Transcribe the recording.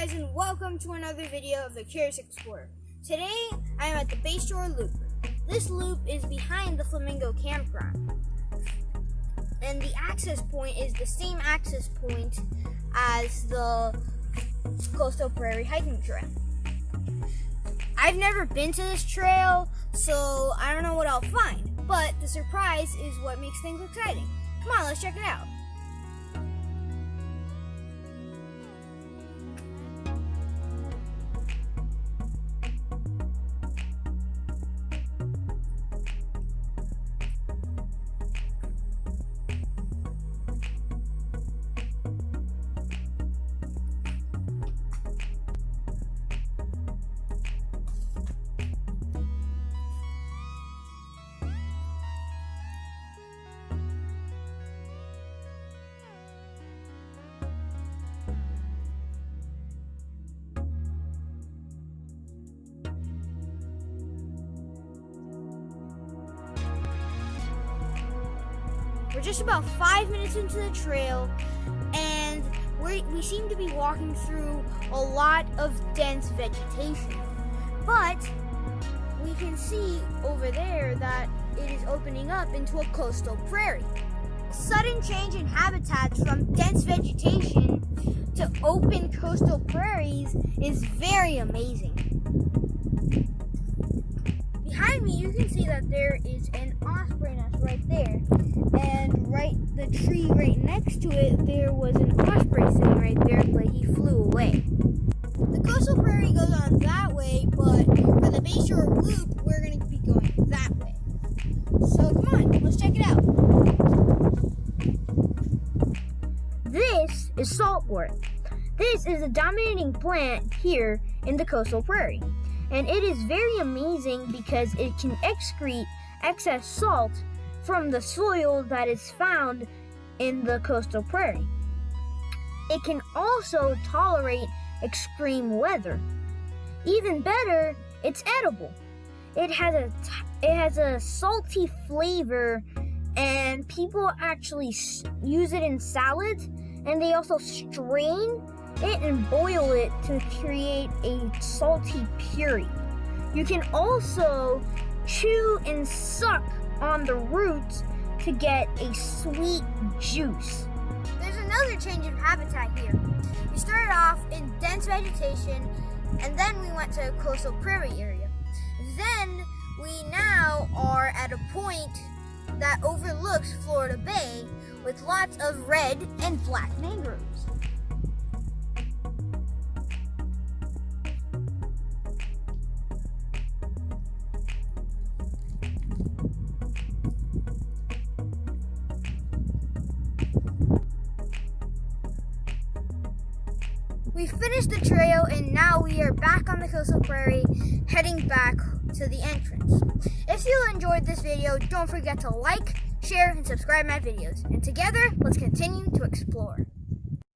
guys, and welcome to another video of the Curious Explorer. Today I am at the Bayshore Loop. This loop is behind the Flamingo Campground, and the access point is the same access point as the Coastal Prairie hiking trail. I've never been to this trail, so I don't know what I'll find, but the surprise is what makes things exciting. Come on, let's check it out. We're just about 5 minutes into the trail, and we seem to be walking through a lot of dense vegetation. But we can see over there that it is opening up into a coastal prairie. Sudden change in habitats from dense vegetation to open coastal prairies is very amazing. Behind me, you can see that there is an osprey nest right there, and the tree right next to it, there was an osprey sitting right there, but he flew away. The coastal prairie goes on that way, but for the Bayshore Loop, we're going to be going that way. So come on, let's check it out. This is saltwort. This is a dominating plant here in the coastal prairie. And it is very amazing because it can excrete excess salt from the soil that is found in the coastal prairie. It can also tolerate extreme weather. Even better, it's edible. It has a salty flavor, and people actually use it in salads, and they also strain it and boil it to create a salty puree. You can also chew and suck on the roots to get a sweet juice. There's another change in habitat here. We started off in dense vegetation, and then we went to a coastal prairie area. Then we now are at a point that overlooks Florida Bay with lots of red and black mangroves. We finished the trail, and now we are back on the coastal prairie, heading back to the entrance. If you enjoyed this video, don't forget to like, share, and subscribe my videos. And together, let's continue to explore.